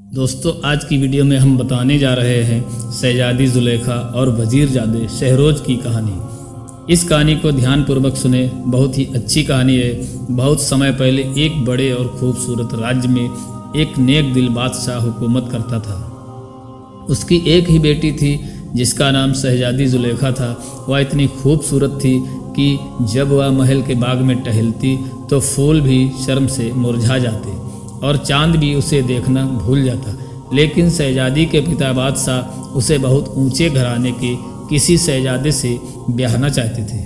दोस्तों, आज की वीडियो में हम बताने जा रहे हैं शहजादी जुलेखा और वजीरजादे शहरोज की कहानी। इस कहानी को ध्यानपूर्वक सुने, बहुत ही अच्छी कहानी है। बहुत समय पहले एक बड़े और खूबसूरत राज्य में एक नेक दिल बादशाह हुकूमत करता था। उसकी एक ही बेटी थी जिसका नाम शहजादी जुलेखा था। वह इतनी खूबसूरत थी कि जब वह महल के बाग में टहलती तो फूल भी शर्म से मुरझा जाते और चांद भी उसे देखना भूल जाता। लेकिन शहजादी के पिता बादशाह उसे बहुत ऊंचे घराने के किसी शहजादे से ब्याहना चाहते थे।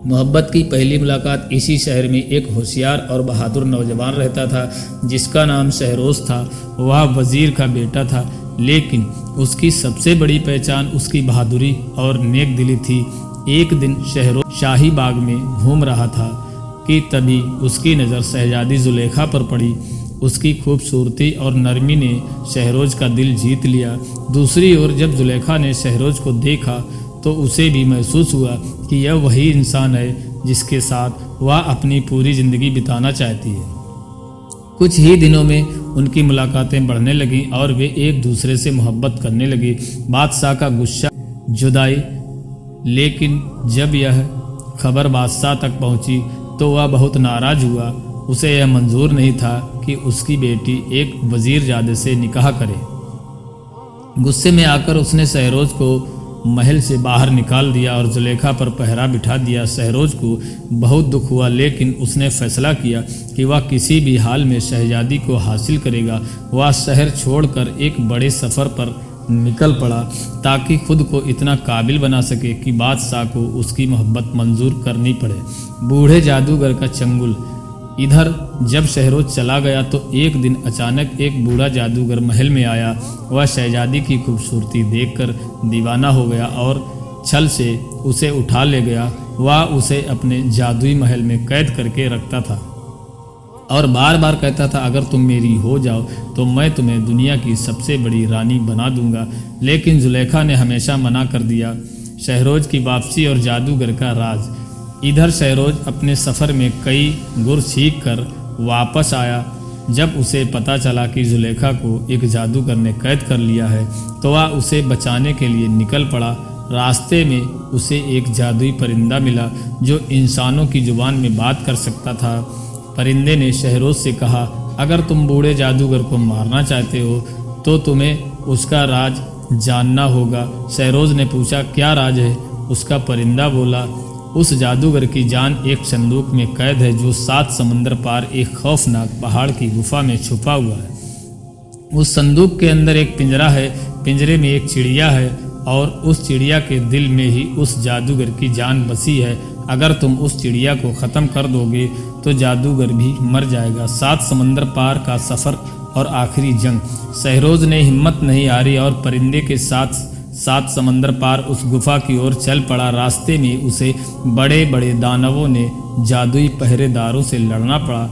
मोहब्बत की पहली मुलाकात इसी शहर में एक होशियार और बहादुर नौजवान रहता था जिसका नाम शहरोज था। वह वजीर का बेटा था, लेकिन उसकी सबसे बड़ी पहचान उसकी बहादुरी और नेक दिली थी। एक दिन शहरोज शाही बाग में घूम रहा था कि तभी उसकी नज़र शहजादी जुलेखा पर पड़ी। उसकी खूबसूरती और नरमी ने शहरोज का दिल जीत लिया। दूसरी ओर जब जुलेखा ने शहरोज को देखा तो उसे भी महसूस हुआ कि यह वही इंसान है जिसके साथ वह अपनी पूरी ज़िंदगी बिताना चाहती है। कुछ ही दिनों में उनकी मुलाकातें बढ़ने लगीं और वे एक दूसरे से मोहब्बत करने लगे। बादशाह का गुस्सा जुदाई, लेकिन जब यह खबर बादशाह तक पहुंची तो वह बहुत नाराज हुआ। उसे यह मंजूर नहीं था कि उसकी बेटी एक वजीरजादे से निकाह करे। गुस्से में आकर उसने शहरोज को महल से बाहर निकाल दिया और जुलेखा पर पहरा बिठा दिया। शहरोज को बहुत दुख हुआ, लेकिन उसने फैसला किया कि वह किसी भी हाल में शहजादी को हासिल करेगा। वह शहर छोड़कर एक बड़े सफ़र पर निकल पड़ा ताकि खुद को इतना काबिल बना सके कि बादशाह को उसकी मोहब्बत मंजूर करनी पड़े। बूढ़े जादूगर का चंगुल। इधर जब शहरोज चला गया तो एक दिन अचानक एक बूढ़ा जादूगर महल में आया। वह शहजादी की खूबसूरती देखकर दीवाना हो गया और छल से उसे उठा ले गया। वह उसे अपने जादुई महल में कैद करके रखता था और बार बार कहता था, अगर तुम मेरी हो जाओ तो मैं तुम्हें दुनिया की सबसे बड़ी रानी बना दूंगा। लेकिन जुलेखा ने हमेशा मना कर दिया। शहरोज की वापसी और जादूगर का राज। इधर शहरोज अपने सफ़र में कई गुर सीख कर वापस आया। जब उसे पता चला कि जुलेखा को एक जादूगर ने कैद कर लिया है तो वह उसे बचाने के लिए निकल पड़ा। रास्ते में उसे एक जादुई परिंदा मिला जो इंसानों की जुबान में बात कर सकता था। परिंदे ने शहरोज से कहा, अगर तुम बूढ़े जादूगर को मारना चाहते हो तो तुम्हें उसका राज जानना होगा। शहरोज ने पूछा, क्या राज है? उसका परिंदा बोला, उस जादूगर की जान एक संदूक में कैद है जो 7 समंदर पार एक खौफनाक पहाड़ की गुफा में छुपा हुआ है। उस संदूक के अंदर एक पिंजरा है। पिंजरे में एक चिड़िया है और उस चिड़िया के दिल में ही उस जादूगर की जान बसी है। अगर तुम उस चिड़िया को ख़त्म कर दोगे तो जादूगर भी मर जाएगा। 7 समंदर पार का सफ़र और आखिरी जंग। शहरोज ने हिम्मत नहीं हारी और परिंदे के साथ 7 समंदर पार उस गुफा की ओर चल पड़ा। रास्ते में उसे बड़े बड़े दानवों ने जादुई पहरेदारों से लड़ना पड़ा,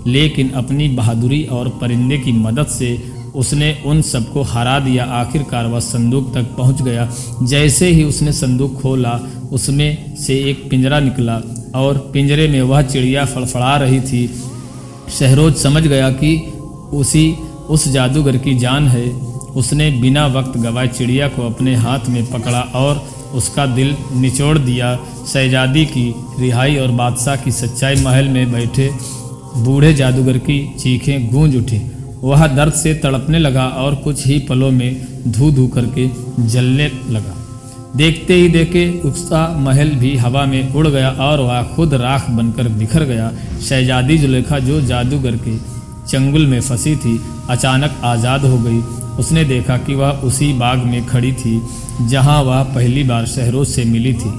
लेकिन अपनी बहादुरी और परिंदे की मदद से उसने उन सबको हरा दिया। आखिरकार वह संदूक तक पहुंच गया। जैसे ही उसने संदूक खोला उसमें से एक पिंजरा निकला और पिंजरे में वह चिड़िया फड़फड़ा रही थी। शहरोज समझ गया कि उस जादूगर की जान है। उसने बिना वक्त गवाए चिड़िया को अपने हाथ में पकड़ा और उसका दिल निचोड़ दिया। शहजादी की रिहाई और बादशाह की सच्चाई। महल में बैठे बूढ़े जादूगर की चीखें गूंज उठी। वह दर्द से तड़पने लगा और कुछ ही पलों में धू धू करके जलने लगा। देखते ही देखे उसका महल भी हवा में उड़ गया और वह खुद राख बनकर बिखर गया। शहजादी जुलेखा जो जादूगर के चंगुल में फंसी थी, अचानक आज़ाद हो गई। उसने देखा कि वह उसी बाग में खड़ी थी जहां वह पहली बार शहरोज से मिली थी।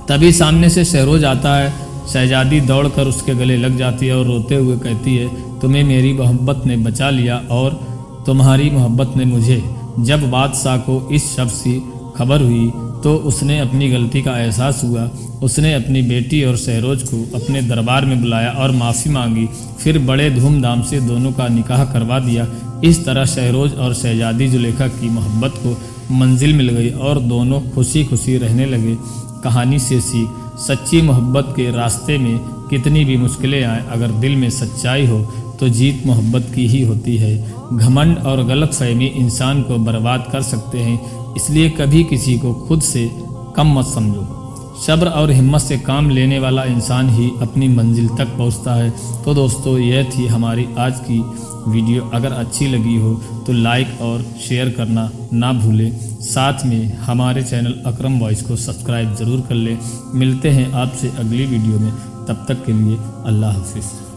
तभी सामने से शहरोज आता है। शहजादी दौड़कर उसके गले लग जाती है और रोते हुए कहती है, तुम्हें मेरी मोहब्बत ने बचा लिया और तुम्हारी मोहब्बत ने मुझे। जब बादशाह को इस शब्द की खबर हुई तो उसने अपनी गलती का एहसास हुआ। उसने अपनी बेटी और शहरोज को अपने दरबार में बुलाया और माफ़ी मांगी। फिर बड़े धूमधाम से दोनों का निकाह करवा दिया। इस तरह शहरोज और शहजादी जुलेखा की मोहब्बत को मंजिल मिल गई और दोनों खुशी खुशी रहने लगे। कहानी से सीख, सच्ची मोहब्बत के रास्ते में कितनी भी मुश्किलें आए, अगर दिल में सच्चाई हो तो जीत मोहब्बत की ही होती है। घमंड और गलतफहमी इंसान को बर्बाद कर सकते हैं, इसलिए कभी किसी को खुद से कम मत समझो। सब्र और हिम्मत से काम लेने वाला इंसान ही अपनी मंजिल तक पहुंचता है। तो दोस्तों, यह थी हमारी आज की वीडियो। अगर अच्छी लगी हो तो लाइक और शेयर करना ना भूलें। साथ में हमारे चैनल अकरम वॉइस को सब्सक्राइब ज़रूर कर लें। मिलते हैं आपसे अगली वीडियो में, तब तक के लिए अल्लाह हाफिज़।